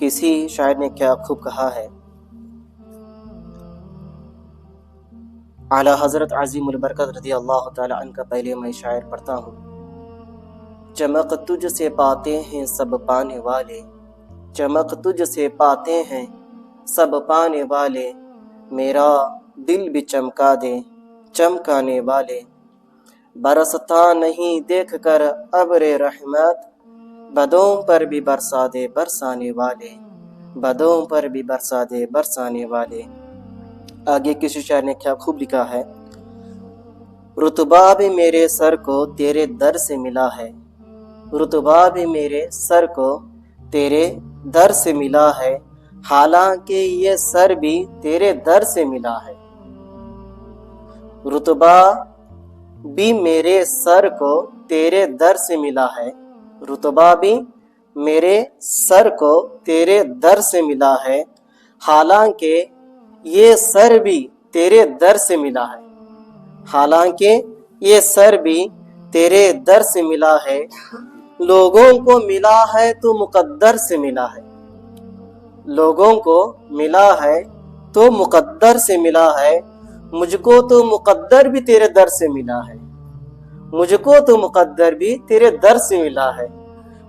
किसी शायर ने क्या खूब कहा है, आला हजरत अजीमुल बरकत रज़ी अल्लाह ताला अन्हु का पहले मैं शायर पढ़ता हूँ। चमक तुझसे पाते हैं सब पाने वाले, चमक तुझसे पाते हैं सब पाने वाले, मेरा दिल भी चमका दे चमकाने वाले। बरसता नहीं देख कर अब्रे रहमत, बदों पर भी बरसा दे बरसाने वाले, बदों पर भी बरसा दे बरसाने वाले। आगे किसी शायर ने क्या खूब लिखा है, रुतबा भी मेरे सर को तेरे दर से मिला है, रुतबा भी मेरे सर को तेरे दर से मिला है, हालांकि ये सर भी तेरे दर से मिला है। रुतबा भी मेरे सर को तेरे दर से मिला है, रुतबा भी मेरे सर को तेरे दर से मिला है, हालांकि ये सर भी तेरे दर से मिला है, हालांकि ये सर भी तेरे दर से मिला है। लोगों को मिला है तो मुकद्दर से मिला है, लोगों को मिला है तो मुकद्दर से मिला है, मुझको तो मुकद्दर भी तेरे दर से मिला है, मुझको तो मुकद्दर भी तेरे दर से मिला है।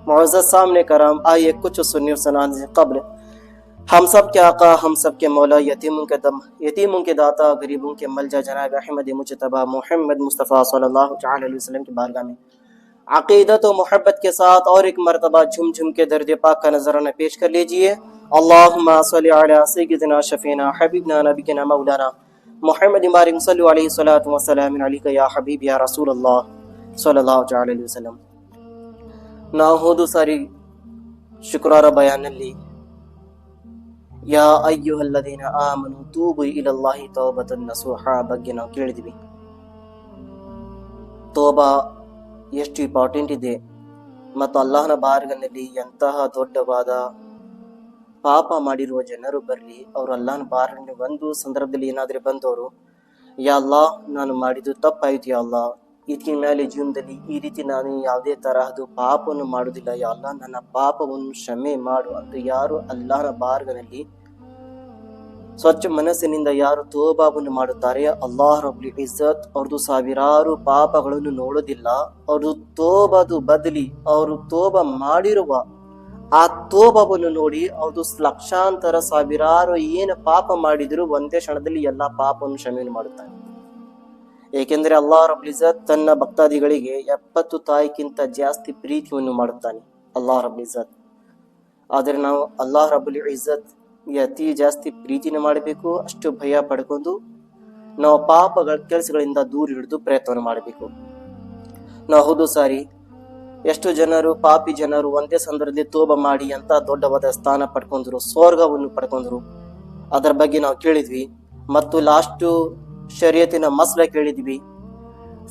मुअज़्ज़ज़ सामने कराम, आइए कुछ सुन्नी सुनाने से कब्ल हम सब के आका, हम सब के मौला, यतीमों के दम, यतीमों के दाता, गरीबों के मलजा जनाब अहमद मुजतबा मोहम्मद मुस्तफ़ा सल्लल्लाहु अलैहि वसल्लम की बारगाह में अक़ीदत और मोहब्बत के साथ और एक मरतबा झुम झुम के दर्द पाक का नजराना पेश कर लीजिए। अल्लाहुम्मा सल्लि अला सय्यिदिना शफीना हबीबना नबीना मौलाना मोहम्मद बारिक सल्लल्लाहु अलैहि सलातु व सलाम अलैका या हबीब या रसूल अल्लाह सल्लल्लाहु अलैहि वसल्लम। ನಾವು ಹೋದು ಸಾರಿ ಶುಕ್ರಾರ ಬಯಾನಲ್ಲಿ ಯಾ ಅಯ್ಯುಹಲ್ಲದೀನ ಆಮನು ತೂಬು ಇಲಲ್ಲಾಹಿ ತೌಬತನ್ ನಸೂಹಾ ಬಗ್ಗೆ ನಾವು ಕೇಳಿದ್ವಿ. ತೋಬಾ ಎಷ್ಟು ಇಂಪಾರ್ಟೆಂಟ್ ಇದೆ ಮತ್ತು ಅಲ್ಲಾಹನ ಬಾರ್ಗನಲ್ಲಿ ಎಂತಹ ದೊಡ್ಡವಾದ ಪಾಪ ಮಾಡಿರುವ ಜನರು ಬರಲಿ, ಅವರು ಅಲ್ಲಾಹನ ಬಾರ್ಗನಲ್ಲಿ ಒಂದು ಸಂದರ್ಭದಲ್ಲಿ ಏನಾದರೂ ಬಂದವರು, ಯಾ ಅಲ್ಲಾ ನಾನು ಮಾಡಿದ್ದು ತಪ್ಪಾಯಿತು, ಯಾ ಅಲ್ಲಾ ಇದಕ್ಕೆ ಮೇಲೆ ಜೀವನದಲ್ಲಿ ಈ ರೀತಿ ನಾನು ಯಾವುದೇ ತರಹದ ಪಾಪವನ್ನು ಮಾಡುವುದಿಲ್ಲ, ಯಾ ಅಲ್ಲಾ ನನ್ನ ಪಾಪವನ್ನು ಕ್ಷಮೆ ಮಾಡು ಅಂತ ಯಾರು ಅಲ್ಲಾಹನ ಬಾರ್ಗನಲ್ಲಿ ಸ್ವಚ್ಛ ಮನಸ್ಸಿನಿಂದ ಯಾರು ತೋಬಾವನ್ನು ಮಾಡುತ್ತಾರೆ, ಅಲ್ಲಾಹ್ ರಬ್ಬುಲ್ ಇಜ್ಜತ್ ಅವ್ರದ್ದು ಸಾವಿರಾರು ಪಾಪಗಳನ್ನು ನೋಡೋದಿಲ್ಲ, ಅವ್ರದ್ದು ತೋಬದು ಬದಲಿ ಅವರು ತೋಬಾ ಮಾಡಿರುವ ಆ ತೋಬವನ್ನು ನೋಡಿ ಅವ್ರದ್ದು ಲಕ್ಷಾಂತರ ಸಾವಿರಾರು ಏನು ಪಾಪ ಮಾಡಿದ್ರು ಒಂದೇ ಕ್ಷಣದಲ್ಲಿ ಎಲ್ಲಾ ಪಾಪವನ್ನು ಕ್ಷಮೆಯನ್ನು ಮಾಡುತ್ತಾನೆ. ಏಕೆಂದರೆ ಅಲ್ಲಾಹ್ ರಬ್ಬುಲ್ ಇಜ್ಜತ್ ತನ್ನ ಭಕ್ತಾದಿಗಳಿಗೆ 70 ತಾಯಿಗಿಂತ ಜಾಸ್ತಿ ಪ್ರೀತಿಯನ್ನು ಮಾಡುತ್ತಾನೆ ಅಲ್ಲಾಹ್ ರಬ್ಬುಲ್ ಇಜ್ಜತ್. ಆದರೆ ನಾವು ಅಲ್ಲಾಹ್ ರಬ್ಬುಲ್ ಇಜ್ಜತ್ ಅತಿ ಜಾಸ್ತಿ ಪ್ರೀತಿನ ಮಾಡಬೇಕು, ಅಷ್ಟು ಭಯ ಪಡ್ಕೊಂಡು ನಾವು ಪಾಪಗಳ ಕೆಲಸಗಳಿಂದ ದೂರ ಹಿಡಿದು ಪ್ರಯತ್ನ ಮಾಡಬೇಕು. ನಾವು ಹೌದು ಸಾರಿ ಎಷ್ಟು ಜನರು ಪಾಪಿ ಜನರು ಒಂದೇ ಸಂದರ್ಭದಲ್ಲಿ ತೋಬ ಮಾಡಿ ಅಂತ ದೊಡ್ಡವಾದ ಸ್ಥಾನ ಪಡ್ಕೊಂಡ್ರು, ಸ್ವರ್ಗವನ್ನು ಪಡ್ಕೊಂಡ್ರು, ಅದರ ಬಗ್ಗೆ ನಾವು ಕೇಳಿದ್ವಿ. ಮತ್ತು ಲಾಸ್ಟ್ ಶರೀಯತಿನ ಮಸಲ ಕೇಳಿದ್ವಿ,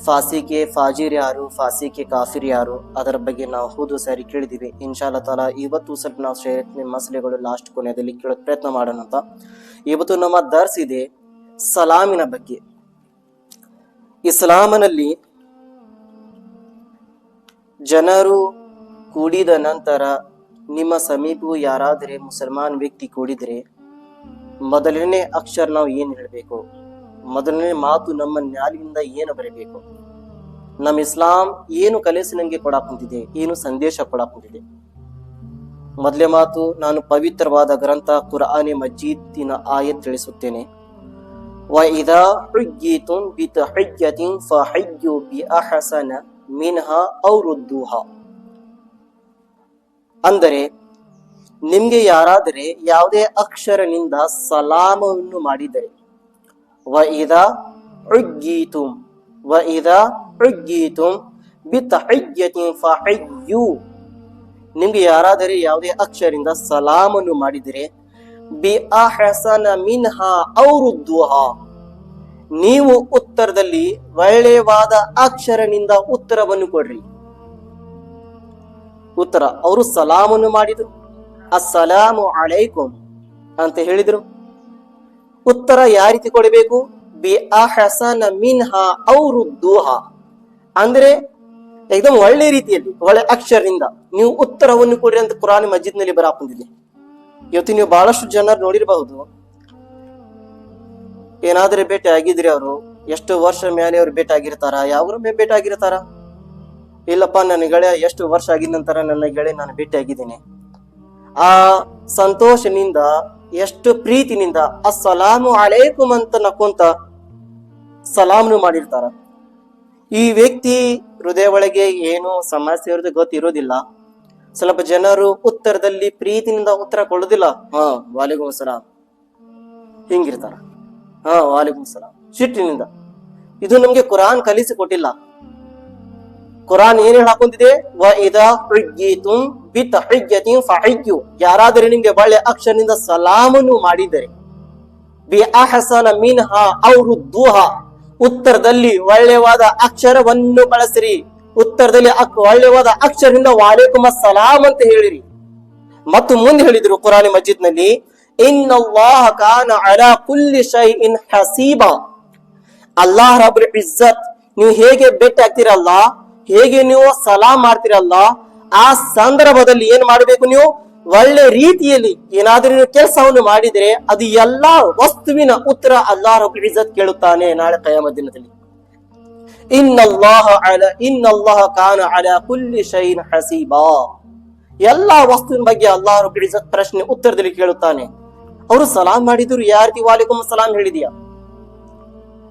ಫಾಸಿಕೆ ಫಾಜಿರ್ ಯಾರು, ಫಾಸಿಕೆ ಕಾಫಿರ್ ಯಾರು, ಅದರ ಬಗ್ಗೆ ನಾವು ಹೌದು ಸಾರಿ ಕೇಳಿದ್ವಿ. ಇನ್ಶಾಅಲ್ಲಾ ತಾಲಾ ಇವತ್ತು ಸ್ವಲ್ಪ ನಾವು ಶರೀಯತಿನ ಮಸಲೆಗಳು ಲಾಸ್ಟ್ ಕೊನೆಯಲ್ಲಿ ಕೇಳೋಕೆ ಪ್ರಯತ್ನ ಮಾಡೋಣ ಅಂತ. ಇವತ್ತು ನಮ್ಮ ದರ್ಸ್ ಇದೆ ಸಲಾಮಿನ ಬಗ್ಗೆ. ಇಸ್ಲಾಮಿನಲ್ಲಿ ಜನರು ಕೂಡಿದ ನಂತರ ನಿಮ್ಮ ಸಮೀಪವು ಯಾರಾದರೆ ಮುಸಲ್ಮಾನ್ ವ್ಯಕ್ತಿ ಕೂಡಿದರೆ ಮೊದಲನೇ ಅಕ್ಷರ ನಾವು ಏನು ಹೇಳಬೇಕು, ಮೊದಲನೇ ಮಾತು ನಮ್ಮ ನ್ಯಾಲಿಯಿಂದ ಏನು ಬರಬೇಕು, ನಮ್ಮ ಇಸ್ಲಾಂ ಏನು ಕಲಿಸಿ ನಮಗೆ ಕೊಡಾಕ್ ಕುಂತಿದೆ, ಏನು ಸಂದೇಶ ಕೊಡಾಕ್ ಕುಂತಿದೆ. ಮೊದಲೇ ಮಾತು ನಾನು ಪವಿತ್ರವಾದ ಗ್ರಂಥ ಕುರ್ಆನ್ ಮಜೀದಿನ ಆಯತ್ ತಿಳಿಸುತ್ತೇನೆ. ವಇದಾ ಹುಯ್ಯಿತುಂ ಬಿತಹಿಯ್ಯತಿನ್ ಫಹಯ್ಯು ಬಿಅಹಸನ ಮಿನ್ಹಾ ಔ ರುದ್ದುಹಾ. ಅಂದರೆ ನಿಮ್ಗೆ ಯಾರಾದರೆ ಯಾವುದೇ ಅಕ್ಷರನಿಂದ ಸಲಾಮವನ್ನು ಮಾಡಿದರೆ, ವಇದಾ ಹುಯ್ಯಿತುಂ ವಇದಾ ಹುಯ್ಯಿತುಂ ಬಿತಹಿಯ್ಯತಿನ್ ಫಹಯ್ಯು, ನಿಮ್ಗೆ ಯಾರಾದರೆ ಯಾವುದೇ ಅಕ್ಷರದಿಂದ ಸಲಾಮನ್ನು ಮಾಡಿದರೆ, ಬಿಅಹಸನ ಮಿನ್ಹಾ ಔ ರುದ್ದುಹಾ, ನೀವು ಉತ್ತರದಲ್ಲಿ ಒಳ್ಳೆಯವಾದ ಅಕ್ಷರನಿಂದ ಉತ್ತರವನ್ನು ಕೊಡ್ರಿ. ಉತ್ತರ ಅವರು ಸಲಾಮನ್ನು ಮಾಡಿದ್ರು, ಅಸ್ಸಲಾಮು ಅಲೈಕುಂ ಅಂತ ಹೇಳಿದ್ರು. ಉತ್ತರ ಯಾವ ರೀತಿ ಕೊಡಬೇಕು, ಬಿಅಹಸನ ಮಿನ್ಹಾ ಔ ರುದ್ದುಹಾ, ಅಂದ್ರೆ ಏಕದಮ್ ಒಳ್ಳೆ ರೀತಿಯಲ್ಲಿ ಒಳ್ಳೆ ಅಕ್ಷರದಿಂದ ನೀವು ಉತ್ತರವನ್ನು ಕೊಡ್ರಿ ಅಂತ ಕುರಾನ್ ಮಜೀದ್ ನಲ್ಲಿ ಬರಾಕೊಂಡಿದೆ. ಇವತ್ತು ನೀವು ಬಹಳಷ್ಟು ಜನರು ನೋಡಿರಬಹುದು, ಏನಾದ್ರೆ ಭೇಟಿ ಆಗಿದ್ರಿ ಅವರು, ಎಷ್ಟು ವರ್ಷ ಮೇಲೆ ಅವ್ರು ಭೇಟಿ ಆಗಿರ್ತಾರ, ಯಾವ ಭೇಟಿ ಆಗಿರ್ತಾರ, ಇಲ್ಲಪ್ಪ ನನ್ನ ಗೆಳೆಯ ಎಷ್ಟು ವರ್ಷ ಆಗಿದ ನಂತರ ನನ್ನ ಗೆಳೆಯ ನಾನು ಭೇಟಿ ಆಗಿದ್ದೀನಿ. ಆ ಸಂತೋಷನಿಂದ, ಎಷ್ಟು ಪ್ರೀತಿನಿಂದ ಅಸ್ಸಲಾಮು ಅಲೈಕುಮ್ ಅಂತ ನಕ್ಕೊಂತ ಸಲಾಮ್ನು ಮಾಡಿರ್ತಾರ. ಈ ವ್ಯಕ್ತಿ ಹೃದಯ ಒಳಗೆ ಏನು ಸಮಸ್ಯೆ ಇರೋದು ಗೊತ್ತಿರೋದಿಲ್ಲ. ಸ್ವಲ್ಪ ಜನರು ಉತ್ತರದಲ್ಲಿ ಪ್ರೀತಿನಿಂದ ಉತ್ತರ ಕೊಡೋದಿಲ್ಲ. ವಾಲೇಕುಮ್ ಸಲಾಂ ಹಿಂಗಿರ್ತಾರ. ವಾಲೇಕುಮ್ ಸಲಾಂ ಸಿಟ್ಟಿನಿಂದ. ಇದು ನಮ್ಗೆ ಕುರಾನ್ ಕಲಿಸಿ ಕೊಟ್ಟಿಲ್ಲ. ಕುರಾನ್ ಏನ್ ಹೇಳಾಕೊಂತಿದೆ, ಯಾರಾದರೂ ನಿಮ್ಗೆ ಒಳ್ಳೆ ಅಕ್ಷರದಿಂದ ಸಲಾಮನ್ನು ಮಾಡಿದರೆ, ಬಿ ಅಹಸನ ಮಿನ್ಹಾ ಔ ರುದ್ದುಹಾ, ಉತ್ತರದಲ್ಲಿ ಒಳ್ಳೆವಾದ ಅಕ್ಷರವನ್ನು ಬಳಸಿರಿ. ಉತ್ತರದಲ್ಲಿ ಒಳ್ಳೆವಾದ ಅಕ್ಷರದಿಂದ ವಾಲೇಕುಮ್ ಸಲಾಂ ಅಂತ ಹೇಳಿರಿ. ಮತ್ತು ಮುಂದೆ ಹೇಳಿದ್ರು ಕುರಾನ್ ಮಜೀದ್ ನಲ್ಲಿ, ಇನ್ನಲ್ಲಾಹ ಕಾನ ಅಲಾ ಕುಲ್ಲಿ ಶೈಇನ್ ಹಸೀಬಾ. ಅಲ್ಲಾಹ್ ರಬ್ಬುಲ್ ಇಜ್ಜತ್ ನೀವು ಹೇಗೆ ಭೇಟಿ ಆಗ್ತೀರಲ್ಲ, ಹೇಗೆ ನೀವು ಸಲಾಂ ಮಾಡ್ತೀರಲ್ಲ, ಆ ಸಂದರ್ಭದಲ್ಲಿ ಏನ್ ಮಾಡಬೇಕು, ನೀವು ಒಳ್ಳೆ ರೀತಿಯಲ್ಲಿ ಏನಾದ್ರೂ ನೀವು ಕೆಲಸವನ್ನು ಮಾಡಿದ್ರೆ ಅದು ಎಲ್ಲಾ ವಸ್ತುವಿನ ಉತ್ತರ ಅಲ್ಲಾಹ್ ರಬ್ಬುಲ್ ಇಜ್ಜತ್ ಕೇಳುತ್ತಾನೆ ನಾಳೆ ಕಿಯಾಮತ್ ದಿನದಲ್ಲಿ. ಇನ್ನಲ್ಲಾಹ ಕಾನ ಅಲಾ ಕುಲ್ಲಿ ಶೈಇನ್ ಹಸೀಬಾ. ಎಲ್ಲಾ ವಸ್ತುವಿನ ಬಗ್ಗೆ ಅಲ್ಲಾಹ್ ರಬ್ಬುಲ್ ಇಜ್ಜತ್ ಪ್ರಶ್ನೆ ಉತ್ತರದಲ್ಲಿ ಕೇಳುತ್ತಾನೆ. ಅವರು ಸಲಾಂ ಮಾಡಿದ್ರು, ಯಾವ ರೀತಿ ವಾಲೇಕುಮ್ ಸಲಾಂ ಹೇಳಿದೀಯಾ,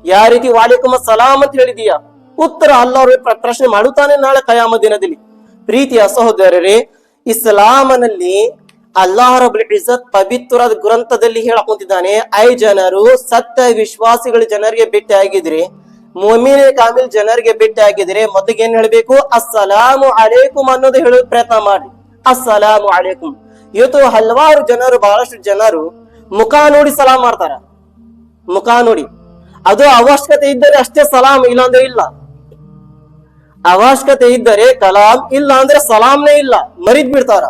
ಯಾವ ರೀತಿ ವಾಲೇಕುಮ್ ಸಲಾಂ ಅಂತ ಹೇಳಿದೀಯಾ, ಉತ್ತರ ಅಲ್ಲಾಹ್ ಪ್ರಶ್ನೆ ಮಾಡುತ್ತಾನೆ ನಾಳೆ ಕಿಯಾಮತ್ ದಿನದಲ್ಲಿ. ಪ್ರೀತಿಯ ಸಹೋದರರೇ, ಇಸ್ಲಾಮನಲ್ಲಿ ಅಲ್ಲಾಹ್ ರಬ್ಬುಲ್ ಇಜ್ಜತ್ ಪವಿತ್ರ ಗ್ರಂಥದಲ್ಲಿ ಹೇಳಕೊಂತಿದ್ದಾನೆ, ಜನರು ಸತ್ಯ ವಿಶ್ವಾಸಿಗಳ ಜನರಿಗೆ ಭೇಟಿ ಆಗಿದ್ರೆ, ಮುಮಿನ್ ಕಾಮಿಲ್ ಜನರಿಗೆ ಭೇಟಿ ಆಗಿದ್ರೆ ಮೊದಲಿಗೆ ಏನ್ ಹೇಳ್ಬೇಕು, ಅಸ್ಸಲಾಮು ಅಲೈಕುಮ್ ಅನ್ನೋದು ಹೇಳೋ ಪ್ರಯತ್ನ ಮಾಡಿ. ಅಸ್ಸಲಾಮು ಅಲೈಕುಮ್. ಇವತ್ತು ಹಲವಾರು ಜನರು, ಬಹಳಷ್ಟು ಜನರು ಮುಖ ನೋಡಿ ಸಲಾಂ ಮಾಡ್ತಾರ. ಮುಖ ನೋಡಿ, ಅದು ಅವಶ್ಯಕತೆ ಇದ್ದರೆ ಅಷ್ಟೇ ಸಲಾಂ, ಇಲ್ಲ ಅಂದ್ರೆ ಇಲ್ಲ. ಅವಶ್ಯಕತೆ ಇದ್ದರೆ ಕಲಾಂ, ಇಲ್ಲ ಅಂದ್ರೆ ಸಲಾಂನೇ ಇಲ್ಲ, ಮರಿದ್ ಬಿಡ್ತಾರ.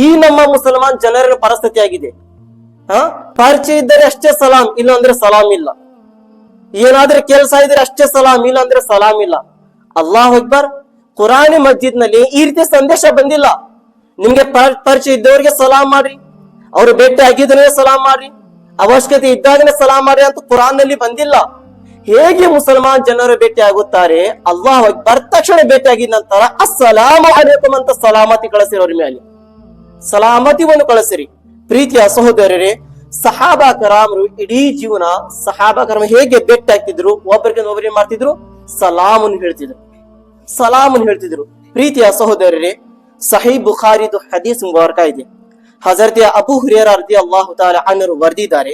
ಈ ನಮ್ಮ ಮುಸಲ್ಮಾನ್ ಜನರ ಪರಿಸ್ಥಿತಿ ಆಗಿದೆ. ಪರಿಚಯ ಇದ್ದರೆ ಅಷ್ಟೇ ಸಲಾಂ, ಇಲ್ಲ ಅಂದ್ರೆ ಸಲಾಂ ಇಲ್ಲ. ಏನಾದ್ರೆ ಕೆಲಸ ಇದ್ರೆ ಅಷ್ಟೇ ಸಲಾಂ, ಇಲ್ಲ ಅಂದ್ರೆ ಸಲಾಂ ಇಲ್ಲ. ಅಲ್ಲಾಹ್ ಅಕ್ಬರ್. ಕುರಾನ್ ಮಸ್ಜಿದ್ ನಲ್ಲಿ ಈ ರೀತಿ ಸಂದೇಶ ಬಂದಿಲ್ಲ. ನಿಮ್ಗೆ ಪರಿಚಯ ಇದ್ದವರಿಗೆ ಸಲಾಂ ಮಾಡ್ರಿ, ಅವ್ರು ಭೇಟಿ ಆಗಿದ್ರೆ ಸಲಾಂ ಮಾಡ್ರಿ, ಅವಶ್ಯಕತೆ ಇದ್ದಾಗನೇ ಸಲಾಂ ಮಾಡ್ರಿ ಅಂತ ಕುರಾನ್ ನಲ್ಲಿ ಬಂದಿಲ್ಲ. ಹೇಗೆ ಮುಸಲ್ಮಾನ್ ಜನರು ಭೇಟಿ ಆಗುತ್ತಾರೆ, ಅಲ್ಲಾಹ್ ಅಕ್ಬರ್ ತಕ್ಷಣ ಭೇಟಿ ಆಗಿದ ನಂತರ ಅಸ್ಸಲಾಮು ಅಲೈಕುಮ್ ಅಂತ ಸಲಾಮತಿ ಕಳಿಸಿರಿ, ಅವ್ರ ಮೇಲೆ ಸಲಾಮತಿವನ್ನು ಕಳಿಸಿರಿ. ಪ್ರೀತಿಯ ಸಹೋದರರೇ, ಸಹಾಬಾ ಕರಾಮರು ಇಡೀ ಜೀವನ ಸಹಾಬಾ ಕರಾಮ ಹೇಗೆ ಭೇಟಿ ಆಗ್ತಿದ್ರು, ಒಬ್ಬರಿಗೆ ಒಬ್ಬರಿಗೆ ಮಾಡ್ತಿದ್ರು, ಸಲಾಮನ್ನು ಹೇಳ್ತಿದ್ರು, ಸಲಾಮನ್ನು ಹೇಳ್ತಿದ್ರು. ಪ್ರೀತಿಯ ಸಹೋದರರೇ, ಸಹೀ ಬುಖಾರಿದು ಹದೀಸ್ ಮುಬಾರಕ ಇದೆ. ಹಜರತ್ ಅಬೂ ಹುರೈರಾ ರದಿಯಲ್ಲಾಹು ತಆಲಾ ಅನ್ಹು ವರ್ದಿದ್ದಾರೆ,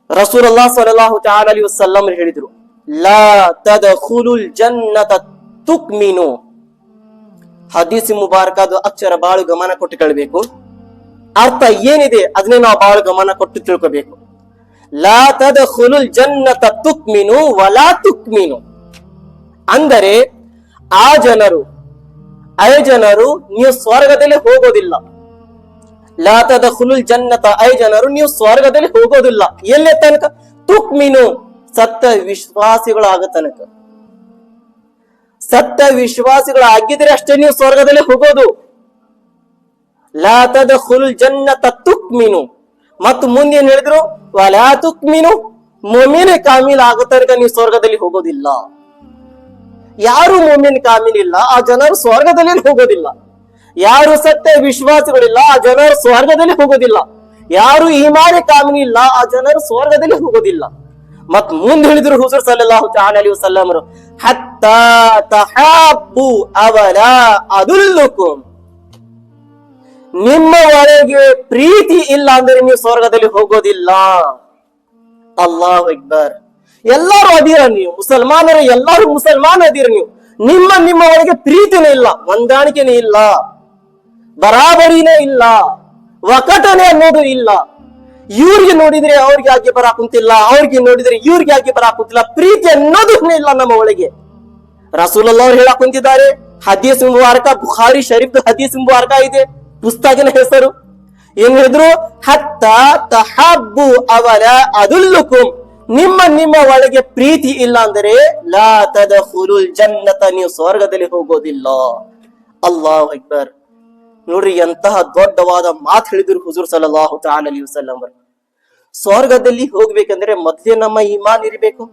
ರಸೂಲುಲ್ಲಾಹ ಸ್ವಲ್ಲಲ್ಲಾಹು ತಆಲಾ ಅಲೈಹಿ ವಸಲ್ಲಂ ಹೇಳಿದ್ರು, ಲಾ ತದ್ಖುಲುಲ್ ಜನ್ನತ ತುಕ್ಮಿನು. ಹದೀಸ್ ಮುಬಾರಕದ ಅಕ್ಷರ ಬಾಳು ಗಮನ ಕೊಟ್ಟು ಕೇಳಬೇಕು. ಅರ್ಥ ಏನಿದೆ ಅದನ್ನೇ ನಾವು ಬಾಳು ಗಮನ ಕೊಟ್ಟು ತಿಳ್ಕೋಬೇಕು. ಲಾ ತದ್ಖುಲುಲ್ ಜನ್ನತ ತುಕ್ಮಿನು ವಲಾ ತುಕ್ಮಿನು ಅಂದರೆ ಆ ಜನರು ನೀವು ಸ್ವರ್ಗದಲ್ಲಿ ಹೋಗೋದಿಲ್ಲ. ಲಾ ತದ್ಖುಲುಲ್ ಜನ್ನತ, ಜನರು ನೀವು ಸ್ವರ್ಗದಲ್ಲಿ ಹೋಗೋದಿಲ್ಲ. ಎಲ್ಲೇ ತನಕ? ತುಕ್ಮಿನು, ಸತ್ಯ ವಿಶ್ವಾಸಿಗಳಾಗ ತನಕ. ಸತ್ಯ ವಿಶ್ವಾಸಿಗಳಾಗಿದ್ರೆ ಅಷ್ಟೇ ನೀವು ಸ್ವರ್ಗದಲ್ಲಿ ಹೋಗೋದು. ಲಾ ತದ್ಖುಲುಲ್ ಜನ್ನತ ತುಕ್ಮಿನು. ಮತ್ತು ಮುಂದೆ ಏನ್ ಹೇಳಿದ್ರು, ವಲಾ ತುಕ್ಮಿನು, ಮುಮಿನ್ ಕಾಮಿಲ್ ಆಗೋ ತನಕ ನೀವು ಸ್ವರ್ಗದಲ್ಲಿ ಹೋಗೋದಿಲ್ಲ. ಯಾರು ಮುಮಿನ್ ಕಾಮಿಲ್ ಇಲ್ಲ ಆ ಜನರು ಸ್ವರ್ಗದಲ್ಲಿ ಹೋಗೋದಿಲ್ಲ. ಯಾರು ಸತ್ಯ ವಿಶ್ವಾಸಗಳಿಲ್ಲ ಆ ಜನರು ಸ್ವರ್ಗದಲ್ಲಿ ಹೋಗೋದಿಲ್ಲ. ಯಾರು ಈಮಾನಿ ಕಾಮಿಲ್ ಇಲ್ಲ ಆ ಜನರು ಸ್ವರ್ಗದಲ್ಲಿ ಹೋಗೋದಿಲ್ಲ. ಮತ್ ಮುಂದೆ ಹೇಳಿದ್ರು ಹುಜೂರ್ ಸಲ್ಲಲ್ಲಾಹು ತಆಲಾ ಅಲೈಹಿ ವಸಲ್ಲಂ, ಹತ್ತಾ ತಹಾಬ್ಬು ಅವಲಾ ಅದುಲ್ಲುಕುಂ. ನಿಮ್ಮ ಒಳಗೆ ಪ್ರೀತಿ ಇಲ್ಲ ಅಂದ್ರೆ ನೀವು ಸ್ವರ್ಗದಲ್ಲಿ ಹೋಗೋದಿಲ್ಲ. ಅಲ್ಲಾಹು ಅಕ್ಬರ್. ಎಲ್ಲರೂ ಅದೀರ ನೀವು ಮುಸಲ್ಮಾನರು, ಎಲ್ಲರೂ ಮುಸಲ್ಮಾನ ಅದೀರ ನೀವು. ನಿಮ್ಮ ಒಳಗೆ ಪ್ರೀತಿನೇ ಇಲ್ಲ, ಹೊಂದಾಣಿಕೆನೇ ಇಲ್ಲ, ಬರಾಬರಿನೇ ಇಲ್ಲ, ಒಕ್ಕಟನೆ ಅನ್ನೋದು ಇಲ್ಲ. ಇವ್ರಿಗೆ ನೋಡಿದ್ರೆ ಅವ್ರಿಗೆ ಆಗಿ ಬರಾಕುಂತಿಲ್ಲ, ಅವ್ರಿಗೆ ನೋಡಿದ್ರೆ ಇವ್ರಿಗೆ ಆಗಿ ಬರಾಕುಂತಿಲ್ಲ. ಪ್ರೀತಿ ಅನ್ನೋದು ಇಲ್ಲ ನಮ್ಮ ಒಳಗೆ. ರಸೂಲುಲ್ಲಾಹ್ ಅವರು ಹೇಳಕ್ ಕುಂತಿದ್ದಾರೆ, ಹದೀಸ್ ಮುಬಾರಕ, ಬುಖಾರಿ ಶರೀಫ್ ಹದೀಸ್ ಮುಬಾರಕ ಇದೆ, ಪುಸ್ತಕನ ಹೆಸರು. ಏನ್ ಹೇಳಿದ್ರು, ಹತ್ತಾ ತಹಬ್ಬು ಅವಲ ಅದುಲ್ಲುಕುಂ. ನಿಮ್ಮ ಒಳಗೆ ಪ್ರೀತಿ ಇಲ್ಲ ಅಂದರೆ ಲಾ ತದ್ಖುಲುಲ್ ಜನ್ನತ, ನೀವು ಸ್ವರ್ಗದಲ್ಲಿ ಹೋಗೋದಿಲ್ಲ. ಅಲ್ಲಾಹು ಅಕ್ಬರ್. ನೋಡ್ರಿ ಎಂತಹ ದೊಡ್ಡವಾದ ಮಾತು ಹೇಳಿದ್ರು ಹುಜೂರ್ ಸಲ್ಲಲ್ಲಾಹು ತಆಲಾ ಅಲೈಹಿ ವಸಲ್ಲಂ ಅವರು. ಸ್ವರ್ಗದಲ್ಲಿ ಹೋಗ್ಬೇಕಂದ್ರೆ ಮೊದ್ಲೇ ನಮ್ಮ ಈಮಾನ್ ಇರಬೇಕು.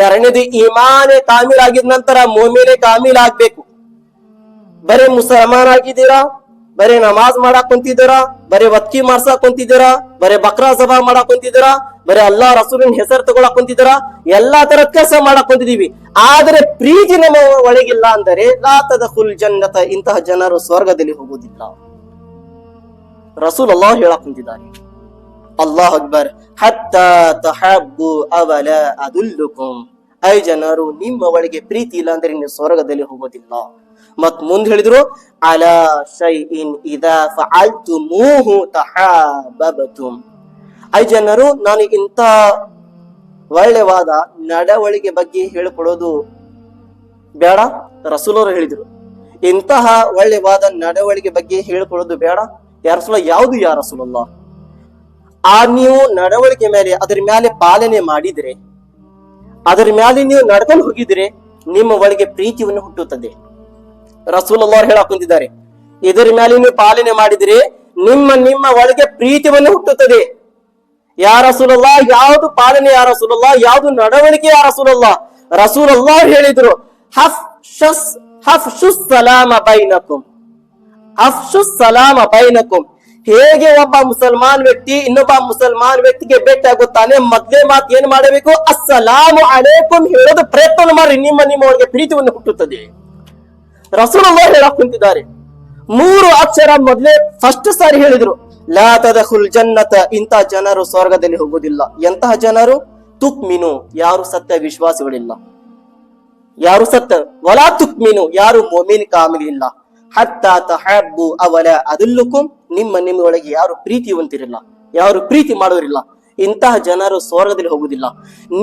ಎರಡನೇದು ಈಮಾನೆ ಕಾಮಿಲ್ ಆಗಿದ ನಂತರ ಮೋಮಿನೆ ಕಾಮಿಲ್ ಆಗ್ಬೇಕು. ಬರೇ ಮುಸಲ್ಮಾನ್ ಆಗಿದ್ದೀರಾ, ಬರೇ ನಮಾಜ್ ಮಾಡಾಕ್ ಕುಂತಿದ್ದೀರಾ, ಬರೇ ವತ್ಕಿ ಮಾಡ್ಸಾಕ್ ಕುಂತಿದ್ದೀರಾ, ಬರೇ ಬಕ್ರಾ ಸಭಾ ಮಾಡಾಕ್ ಕುಂತಿದ್ದೀರಾ, ಬರೇ ಅಲ್ಲಾ ರಸೂಲಿನ ಹೆಸರು ತಗೊಳಕ್ ಕುಂತಿದ್ದೀರಾ, ಎಲ್ಲಾ ತರ ಕೆಲಸ ಮಾಡಾಕ್ ಕುಂತಿದೀವಿ. ಆದ್ರೆ ಪ್ರೀತಿ ನಮ್ಮ ಒಳಗಿಲ್ಲ ಅಂದರೆ ಲಾ ತದ್ಖುಲ್ ಜನ್ನತ, ಇಂತಹ ಜನರು ಸ್ವರ್ಗದಲ್ಲಿ ಹೋಗುವುದಿಲ್ಲ. ರಸೂಲ್ ಅಲ್ಲಾಹ್ ಹೇಳಕ್ ಕುಂತಿದ್ದಾರೆ. ಅಲ್ಲಾಹ್ ಅಕ್ಬರ್. ಹತ್ತಾ ತಹಬ್ಬು ಅವಲ ಅದುಲ್ಲುಕುಂ, ಐ ಜನರು ನಿಮ್ಮ ಒಳಗೆ ಪ್ರೀತಿ ಇಲ್ಲ ಅಂದ್ರೆ ನೀವು ಸ್ವರ್ಗದಲ್ಲಿ ಹೋಗೋದಿಲ್ಲ. ಮತ್ ಮುಂದೆ ಹೇಳಿದ್ರು ಅಲಾ ಶೈಇನ್ ಇದಾ ಫಅಲ್ತುಮೂಹು ತಹಾಬಬತುಂ, ಐ ಜನರು ನಾನು ಇಂಥ ಒಳ್ಳೆವಾದ ನಡವಳಿಕೆ ಬಗ್ಗೆ ಹೇಳಿಕೊಡೋದು ಬೇಡ. ರಸೂಲರು ಹೇಳಿದ್ರು ಇಂತಹ ಒಳ್ಳೆವಾದ ನಡವಳಿಕೆ ಬಗ್ಗೆ ಹೇಳಿಕೊಡೋದು ಬೇಡ. ಯಾ ರಸೂಲ, ಯಾವುದು ಯಾ ರಸೂಲಲ್ಲಾಹ್? ನೀವು ನಡವಳಿಕೆ ಮೇಲೆ ಅದರ ಮೇಲೆ ಪಾಲನೆ ಮಾಡಿದ್ರೆ, ಅದರ ಮೇಲೆ ನೀವು ನಡ್ಕೊಂಡು ಹೋಗಿದ್ರೆ ನಿಮ್ಮ ಒಳಗೆ ಪ್ರೀತಿಯನ್ನು ಹುಟ್ಟುತ್ತದೆ. ರಸೂಲುಲ್ಲಾಹ್ ಹೇಳಕ್ ಕುಂತಿದ್ದಾರೆ, ಇದರ ಮೇಲೆ ನೀವು ಪಾಲನೆ ಮಾಡಿದ್ರೆ ನಿಮ್ಮ ಒಳಗೆ ಪ್ರೀತಿಯನ್ನು ಹುಟ್ಟುತ್ತದೆ. ಯಾ ರಸೂಲುಲ್ಲಾಹ್, ಯಾವುದು ಪಾಲನೆ ಯಾ ರಸೂಲುಲ್ಲಾಹ್, ಯಾವುದು ನಡವಳಿಕೆ ಯಾ ರಸೂಲುಲ್ಲಾಹ್? ರಸೂಲುಲ್ಲಾಹ್ ಹೇಳಿದ್ರು ಹಫ್ಶುಸ್ ಸಲಾಮ ಬೈನಕುಂ, ಹಫ್ಶುಸ್ ಸಲಾಮ ಬೈನಕುಂ. ಹೇಗೆ ಒಬ್ಬ ಮುಸಲ್ಮಾನ್ ವ್ಯಕ್ತಿ ಇನ್ನೊಬ್ಬ ಮುಸಲ್ಮಾನ್ ವ್ಯಕ್ತಿಗೆ ಭೇಟಿ ಆಗುತ್ತಾನೆ, ಮೊದ್ಲೇ ಮಾತು ಏನ್ ಮಾಡಬೇಕು? ಅಸ್ಸಲಾಮು ಅಲೈಕುಂ ಹೇಳೋದು ಪ್ರಯತ್ನ ಮಾಡ್ರಿ, ನಿಮ್ಮ ಒಳಗೆ ಪ್ರೀತಿಯನ್ನು ಹುಟ್ಟುತ್ತದೆ. ರಸೂಲುಲ್ಲಾಹ್ ಹೇಳಕ್ ಕುಂತಿದ್ದಾರೆ. 3 ಅಕ್ಷರ ಮೊದ್ಲೇ ಫಸ್ಟ್ ಸಾರಿ ಹೇಳಿದ್ರು, ಲಾ ತದ್ಖುಲ್ ಜನ್ನತ, ಇಂಥ ಜನರು ಸ್ವರ್ಗದಲ್ಲಿ ಹೋಗುವುದಿಲ್ಲ. ಎಂತಹ ಜನರು? ತುಕ್ಮಿನು, ಯಾರು ಸತ್ಯ ವಿಶ್ವಾಸಗಳಿಲ್ಲ, ಯಾರು ಸತ್ಯ, ವಲಾ ತುಕ್ಮಿನು, ಯಾರು ಮೊಮಿನ್ ಕಾಮಿಲ್ ಇಲ್ಲ. ಹತ್ತಾ ತಹಬ್ಬು ಅವಲ ಅದುಲ್ಲುಕುಂ, ನಿಮ್ಮ ಒಳಗೆ ಯಾರು ಪ್ರೀತಿವಂತಿರಲ್ಲ, ಯಾರು ಪ್ರೀತಿ ಮಾಡೋರಿಲ್ಲ, ಇಂತಹ ಜನರು ಸ್ವರ್ಗದಲ್ಲಿ ಹೋಗುದಿಲ್ಲ.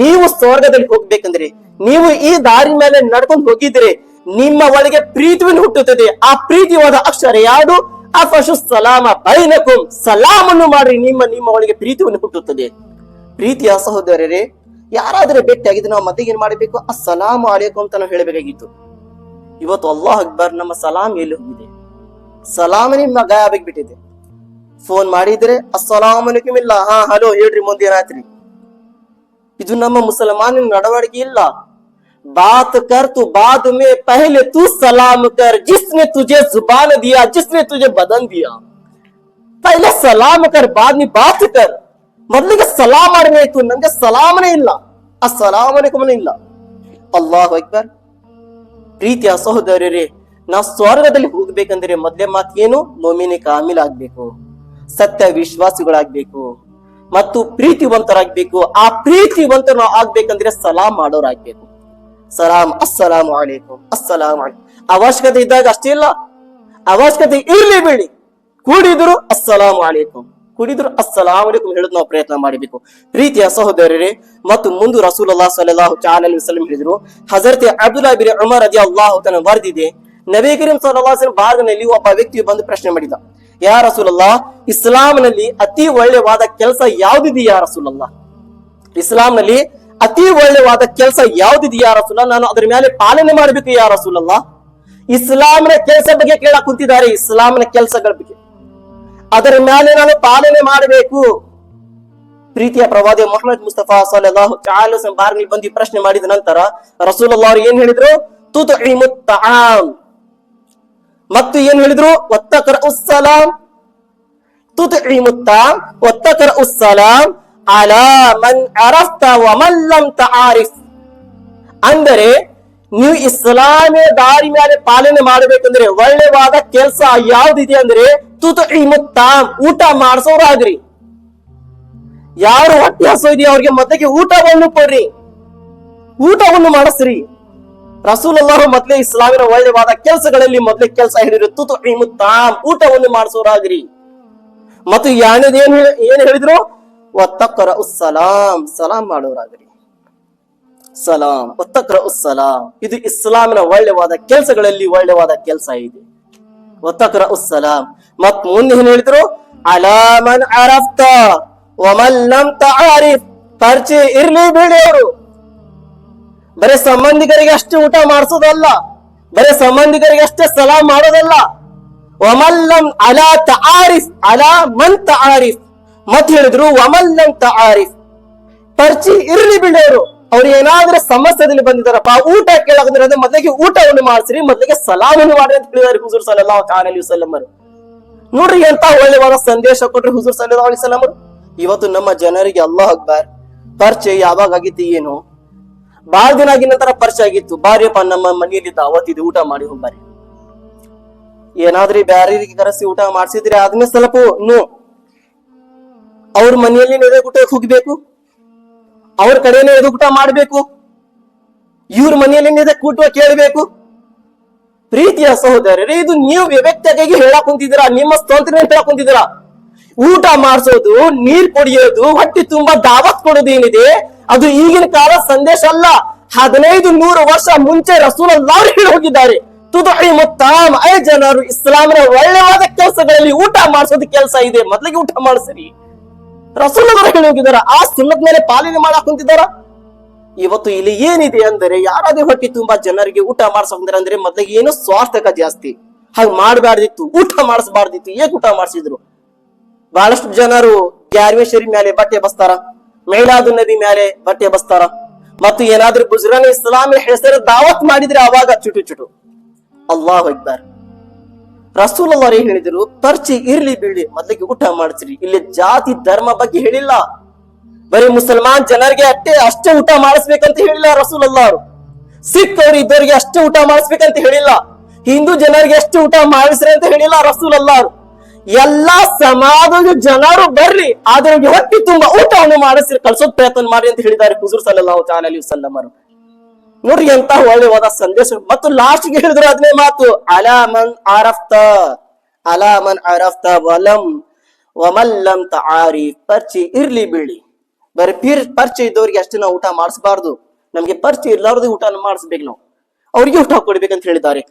ನೀವು ಸ್ವರ್ಗದಲ್ಲಿ ಹೋಗ್ಬೇಕಂದ್ರೆ ನೀವು ಈ ದಾರಿ ಮೇಲೆ ನಡ್ಕೊಂಡು ಹೋಗಿದ್ರೆ ನಿಮ್ಮ ಒಳಗೆ ಪ್ರೀತಿಯನ್ನು ಹುಟ್ಟುತ್ತದೆ. ಆ ಪ್ರೀತಿವಾದ ಅಕ್ಷರ ಯಾವುದು? ಅಫಶು ಸಲಾಮ ಬೈನಕುಂ, ಸಲಾಮನ್ನು ಮಾಡ್ರಿ, ನಿಮ್ಮ ಒಳಗೆ ಪ್ರೀತಿಯನ್ನು ಹುಟ್ಟುತ್ತದೆ. ಪ್ರೀತಿಯ ಸಹೋದರರೇ, ಯಾರಾದ್ರೆ ಭೇಟಿಯಾಗಿದ್ದು ನಾವು ಮತ್ತೆ ಏನ್ ಮಾಡಬೇಕು? ಅಸ್ಸಲಾಮು ಅಲೈಕುಂ ಅಂತ ನಾವು ಹೇಳಬೇಕಾಗಿತ್ತು. ಇವತ್ತು ಅಲ್ಲಾಹ್ ಅಕ್ಬರ್, ನಮ್ಮ ಸಲಾಂ ಎಲ್ಲಿ ಹೋಗಿದೆ? ಸಲಾಮನೇ ಗಾಯಬಾಗಿ ಬಿಟ್ಟಿದೆ. ಫೋನ್ ಮಾಡಿದ್ರೆ ಅಸ್ಸಲಾಮು ಅಲೈಕುಂ ಇಲ್ಲ, ಹಾ ಹಲೋ ಹೇಳ್ರಿ ಮುಂದೇನಾಯ್ತ್ರಿ. ಇದು ನಮ್ಮ ಮುಸಲ್ಮಾನ ನಡವಳಿಕೆ ಇಲ್ಲ. बात कर तू बाद में, पहले तू सलाम कर, जिसने तुझे जुबान दिया, जिसने तुझे बदन दिया. पहले सलाम कर, बाद में बात कर. ಮೊದಲಿಗೆ ಸಲಾಮ್ ಮಾಡಬೇಕು. ನಂಗೆ ಸಲಾಮನೇ ಇಲ್ಲ, ಅಸ್ಸಲಾಮು ಅಲೈಕುಂ ಇಲ್ಲ. ಅಲ್ಲಾಹು ಅಕ್ಬರ್. ಪ್ರೀತಿಯ ಸಹೋದರರೇ, ನಾವು ಸ್ವರ್ಗದಲ್ಲಿ ಹೋಗ್ಬೇಕಂದ್ರೆ ಮೊದಲೇ ಮಾತು ಏನು? ಮೊಮಿನಿ ಕಾಮಿಲ್ ಆಗ್ಬೇಕು, ಸತ್ಯ ವಿಶ್ವಾಸಿಗಳಾಗ್ಬೇಕು ಮತ್ತು ಪ್ರೀತಿವಂತರಾಗ್ಬೇಕು. ಆ ಪ್ರೀತಿವಂತರು ನಾವು ಆಗ್ಬೇಕಂದ್ರೆ ಸಲಾಮ್ ಮಾಡೋರಾಗ್ಬೇಕು. ಸಲಾಮ್, ಅಸ್ಸಲಾಮು ಅಲೈಕುಂ, ಅಸ್ಸಲಾಮು ಅಲೈಕುಂ. ಅವಶ್ಯಕತೆ ಇದ್ದಾಗ ಅಷ್ಟೇ ಇಲ್ಲ, ಅವಶ್ಯಕತೆ ಇರ್ಲಿ ಬಿಡಿ, ಕೂಡಿದ್ರು ಅಸ್ಸಲಾಮು ಅಲೈಕುಂ, ಕೂಡಿದ್ರು ಅಸ್ಸಲಾಮು ಅಲೈಕುಂ ಹೇಳೋದು ನಾವು ಪ್ರಯತ್ನ ಮಾಡಬೇಕು. ಪ್ರೀತಿಯ ಸಹೋದರರೇ, ಮತ್ತು ಮುಂದೆ ರಸೂಲುಲ್ಲಾಹ್ ಸಲ್ಲಲ್ಲಾಹು ಅಲೈಹಿ ವಸಲ್ಲಂ ಹೇಳಿದ್ರು. ಹಜರತ್ ಅಬ್ದುಲ್ಲಾ ಬಿನ್ ಉಮರ್ ರದಿಯಲ್ಲಾಹು ತಆಲಾ ವರದಿದೆ, ನಬಿ ಕರೀಂ ಸಲ್ಲಲ್ಲಾಹು ಅಲೈಹಿ ವಸಲ್ಲಂ ಬಾರ್ಗನಲ್ಲಿ ಒಬ್ಬ ವ್ಯಕ್ತಿ ಬಂದು ಪ್ರಶ್ನೆ ಮಾಡಿದ, ಯಾ ರಸೂಲುಲ್ಲಾಹ್, ಇಸ್ಲಾಂನಲ್ಲಿ ಅತಿ ಒಳ್ಳೆಯವಾದ ಕೆಲಸ ಯಾವ್ದಿದೆ ಯಾ ರಸೂಲುಲ್ಲಾಹ್? ಇಸ್ಲಾಂನಲ್ಲಿ ಅತಿ ಒಳ್ಳೆಯವಾದ ಕೆಲಸ ಯಾವ್ದಿದೆ ಯಾ ರಸೂಲುಲ್ಲಾಹ್? ನಾನು ಅದರ ಮೇಲೆ ಪಾಲನೆ ಮಾಡಬೇಕು ಯಾ ರಸೂಲುಲ್ಲಾಹ್. ಇಸ್ಲಾಂನ ಕೆಲಸ ಬಗ್ಗೆ ಕೇಳಕ್ ಕುಂತಿದ್ದಾರೆ, ಇಸ್ಲಾಂನ ಕೆಲಸಗಳ ಬಗ್ಗೆ, ಅದರ ಮೇಲೆ ನಾನು ಪಾಲನೆ ಮಾಡಬೇಕು. ಪ್ರೀತಿಯ ಪ್ರವಾದಿ ಮುಹಮ್ಮದ್ ಮುಸ್ತಫಾ ಸಲ್ಲಲ್ಲಾಹು ಅಲೈಹಿ ವಸಲ್ಲಂ ಬಾರ್ಗನಲ್ಲಿ ಬಂದು ಪ್ರಶ್ನೆ ಮಾಡಿದ ನಂತರ ರಸೂಲುಲ್ಲಾಹ್ ಅವರು ಏನ್ ಹೇಳಿದ್ರು? ತುತ್ಇಮುತ್ ತಆಮ್, ಮತ್ತು ಏನ್ ಹೇಳಿದ್ರು? ವತ್ತಕ್ರಉಸ್ ಸಲಾಮ್. ತುತ್ಇಮುತ್ ತಆಮ್ ವತ್ತಕ್ರಉಸ್ ಸಲಾಮ್ ಅಲಾ ಮನ್ ಅರಫ್ತ ವ ಮನ್ ಲಂ ತಆರಿಫ್. ಅಂದರೆ ನೀವು ಇಸ್ಲಾಮೇ ದಾರಿ ಮೇಲೆ ಪಾಲನೆ ಮಾಡಬೇಕಂದ್ರೆ ಒಳ್ಳೆವಾದ ಕೆಲಸ ಯಾವ್ದಿದೆ ಅಂದ್ರೆ ತುತ್ಇಮುತ್ ತಆಮ್, ಊಟ ಮಾಡಿಸೋರಾಗ್ರಿ. ಯಾರು ಹೊಟ್ಟೆ ಹಸು ಇದೆಯೋ ಅವ್ರಿಗೆ ಮೊದಲಿಗೆ ಊಟವನ್ನು ಕೊಡ್ರಿ, ಊಟವನ್ನು ಮಾಡಿಸ್ರಿ. ರಸೂಲುಲ್ಲಾಹ್ ಮೊದಲೇ ಇಸ್ಲಾಮಿನ ಒಳ್ಳೆವಾದ ಕೆಲಸಗಳಲ್ಲಿ ಮೊದಲೇ ಕೆಲಸ ಹೇಳಿದ್ರು ತುತ್ಇಮುತ್ ತಆಮ್, ಊಟವನ್ನು ಮಾಡಿಸೋರಾಗ್ರಿ. ಮತ್ತು ಯಾಣದ ಏನ್ ಹೇಳಿದ್ರು? ವತ್ತಕ್ರಉಸ್ ಸಲಾಮ್, ಸಲಾಮ್ ಮಾಡೋರಾಗ್ರಿ. ಸಲಾಮ್, ವತ್ತಕ್ರಉಸ್ ಸಲಾಮ್, ಇದು ಇಸ್ಲಾಮಿನ ಒಳ್ಳೆವಾದ ಕೆಲಸಗಳಲ್ಲಿ ಒಳ್ಳೆವಾದ ಕೆಲಸ ಇದೆ. ವತ್ತಕ್ರಉಸ್ ಸಲಾಮ್. ಮತ್ ಮುಂದೆ ಏನ್ ಹೇಳಿದ್ರು? ಅಲಾ ಮನ್ ಅರಫ್ತ ವ ಮನ್ ಲಂ ತಆರಿಫ್. ಪರಿಚಯ ಇರ್ಲಿ ಬಿಡಿ, ಅವರು ಬರೇ ಸಂಬಂಧಿಕರಿಗೆ ಅಷ್ಟೇ ಊಟ ಮಾಡಿಸೋದಲ್ಲ, ಬರೇ ಸಂಬಂಧಿಕರಿಗೆ ಅಷ್ಟೇ ಸಲಾಮ್ ಮಾಡೋದಲ್ಲ, ವಮಲ್ಲಂ ಅಲಾ ತಆರಿಫ್ ಅಲಾ ಮನ್ ತಆರಿಫ್. ಮತ್ ಹೇಳಿದ್ರು ವಮಲ್ಲಂ ತಆರಿಫ್, ಪರಿಚಯ ಇರ್ಲಿ ಬಿಡೋರು. ಅವ್ರು ಏನಾದ್ರೂ ಸಮಸ್ಯೆದಲ್ಲಿ ಬಂದಿದಾರಪ್ಪ, ಊಟ ಕೇಳಾಕಂದ್ರೆ ಮೊದಲಿಗೆ ಊಟವನ್ನು ಮಾಡಿಸ್ರಿ, ಮೊದಲಿಗೆ ಸಲಾಮನ್ನು ಮಾಡ್ರಿ ಅಂತ ಹೇಳಿದಾರೆ ಹುಜೂರ್ ಸಲ್ಲಲ್ಲಾಹು ಅಲೈಹಿ ವಸಲ್ಲಂ. ನೋಡ್ರಿ ಎಂತ ಒಳ್ಳೆವಾದ ಸಂದೇಶ ಕೊಟ್ರಿ ಹುಜೂರ್ ಸಲ್ಲಲ್ಲಾಹು ಅಲೈಹಿ ವಸಲ್ಲಂ. ಇವತ್ತು ನಮ್ಮ ಜನರಿಗೆ ಅಲ್ಲಾಹ್ ಅಕ್ಬರ್ ಪರಿಚಯ ಯಾವಾಗ ಆಗಿತ್ತು ಏನು, ಬಾಳ ದಿನ ಆಗಿನ ನಂತರ ಪರಿಚಯ ಆಗಿತ್ತು. ಬಾರಿಯಪ್ಪ ನಮ್ಮ ಮನೆಯಲ್ಲಿ ದಾವತ್ ಇದೆ, ಊಟ ಮಾಡಿ ಹೋಗ್ಬಾರಿ. ಏನಾದ್ರೂ ಬ್ಯಾರಿಗೆ ಕರೆಸಿ ಊಟ ಮಾಡ್ಸಿದ್ರೆ ಆದ್ಮೇಲೆ ಸ್ವಲ್ಪ ಅವ್ರ ಮನೆಯಲ್ಲಿ ನೆರೆ ಊಟಕ್ಕೆ ಹೋಗ್ಬೇಕು, ಅವ್ರ ಕಡೆನೇ ಎದು ಊಟ ಮಾಡ್ಬೇಕು, ಇವ್ರ ಮನೆಯಲ್ಲಿ ಕೂಟ ಕೇಳಬೇಕು. ಪ್ರೀತಿಯ ಸಹೋದರರೇ, ಇದು ನೀವು ವ್ಯಕ್ತಿಯಾಗಿ ಹೇಳಕ್ ಕುಂತಿದ್ದೀರಾ, ನಿಮ್ಮ ಸ್ತೋತ್ರ ಹೇಳಕ್ ಕುಂತಿದ್ದೀರಾ. ಊಟ ಮಾಡಿಸೋದು, ನೀರ್ ಕುಡಿಯೋದು, ಹೊಟ್ಟೆ ತುಂಬಾ ದಾವತ್ ಕೊಡೋದು ಏನಿದೆ ಅದು ಈಗಿನ ಕಾಲ ಸಂದೇಶ ಅಲ್ಲ. 1500 ವರ್ಷ ಮುಂಚೆ ರಸೂಲುಲ್ಲಾಹ್ ಹೇಳಿ ಹೋಗಿದ್ದಾರೆ. ಜನರು ಇಸ್ಲಾಮಿನ ಒಳ್ಳೆವಾದ ಕೆಲಸಗಳಲ್ಲಿ ಊಟ ಮಾಡಿಸೋದು ಕೆಲಸ ಇದೆ, ಮೊದಲಿಗೆ ಊಟ ಮಾಡಿಸ್ರಿ. ರಸೂಲುಲ್ಲಾಹ್ ಹೇಳಿ ಹೋಗಿದಾರ, ಆ ಸುನ್ನತ್ ಮೇಲೆ ಪಾಲನೆ ಮಾಡಕ್ ಕುಂತಿದಾರ. ಇವತ್ತು ಇಲ್ಲಿ ಏನಿದೆ ಅಂದರೆ, ಯಾರಾದ್ರೂ ಹೊಟ್ಟೆ ತುಂಬಾ ಜನರಿಗೆ ಊಟ ಮಾಡ್ಸಂದ್ರೆ ಅಂದ್ರೆ ಮೊದಲಿಗೆ ಏನು ಸ್ವಾರ್ಥಕ ಜಾಸ್ತಿ, ಹಾಗೆ ಮಾಡಬಾರ್ದಿತ್ತು, ಊಟ ಮಾಡಿಸಬಾರ್ದಿತ್ತು. ಏಕ್ ಊಟ ಮಾಡಿಸಿದ್ರು? ಬಹಳಷ್ಟು ಜನರು ಗ್ಯಾರ್ವೇಶರಿ ಮೇಲೆ ಬಟ್ಟೆ ಬಸ್ತಾರ, ಮೈಲಾದು ನಬಿ ಮೇಲೆ ಬಟ್ಟೆ ಬಸ್ತಾರ, ಮತ್ತು ಏನಾದ್ರೂ ಗುಜರಾನ್ ಇಸ್ಲಾಮಿ ಹೆಸರು ದಾವತ್ ಮಾಡಿದ್ರೆ ಅವಾಗ ಚುಟು ಚುಟು. ಅಲ್ಲಾಹು ಅಕ್ಬರ್. ರಸೂಲುಲ್ಲಾಹ್ ಹೇಳಿದ್ರು, ಪರಿಚಯ ಇರ್ಲಿ ಬಿಡ್ಲಿ, ಮೊದಲಿಗೆ ಊಟ ಮಾಡಿಸ್ರಿ. ಇಲ್ಲಿ ಜಾತಿ ಧರ್ಮ ಬಗ್ಗೆ ಹೇಳಿಲ್ಲ, ಬರೀ ಮುಸಲ್ಮಾನ್ ಜನರಿಗೆ ಅಷ್ಟೇ ಊಟ ಮಾಡಿಸ್ಬೇಕಂತ ಹೇಳಿಲ್ಲ ರಸೂಲುಲ್ಲಾಹ್ ಅವರು. ಸಿಖ್ ಅವರು ಇದ್ದವರಿಗೆ ಅಷ್ಟೇ ಊಟ ಮಾಡಿಸ್ಬೇಕಂತ ಹೇಳಿಲ್ಲ, ಹಿಂದೂ ಜನರಿಗೆ ಅಷ್ಟೇ ಊಟ ಮಾಡಿಸ್ರಿ ಅಂತ ಹೇಳಿಲ್ಲ ರಸೂಲುಲ್ಲಾಹ್ ಅವರು. ಎಲ್ಲಾ ಸಮಾಜದ ಜನರು ಬರ್ಲಿ, ಆದ್ರೆ ಹೊಟ್ಟೆ ತುಂಬಾ ಊಟವನ್ನು ಮಾಡಿಸ್ರಿ, ಕಳ್ಸೋದ್ ಪ್ರಯತ್ನ ಮಾಡಿ ಅಂತ ಹೇಳಿದ್ದಾರೆ ಹುಜೂರ್ ಸಲ್ಲಲ್ಲಾಹು ಅಲೈಹಿ ವಸಲ್ಲಂ ಅವರು. ನೋಡ್ರಿ ಎಂತ ಒಳ್ಳೆವಾದ ಸಂದೇಶ. ಮತ್ತು ಲಾಸ್ಟ್ ಗೆ ಹೇಳಿದ್ರು ಅದನ್ನೇ ಮಾತು, ಅಲಾ ಮನ್ ಅರಫ್ತ ವಮಲ್ಲಂ ತಆರಿಫ್. ಪರಿಚಯ ಇರ್ಲಿ ಬಿಡ್ಲಿ, ಬರೀ ಪರಿಚಯ ಇದ್ದವ್ರಿಗೆ ಅಷ್ಟೇ ನಾವು ಊಟ ಮಾಡಿಸಬಾರ್ದು, ನಮ್ಗೆ ಪರಿಚಯ ಇರ್ಲಾರ್ದು ಊಟ ಮಾಡಿಸ್ಬೇಕು, ನಾವು ಅವ್ರಿಗೆ ಊಟ ಕೊಡ್ಬೇಕಂತ ಹೇಳಿದ್ದಾರೆ.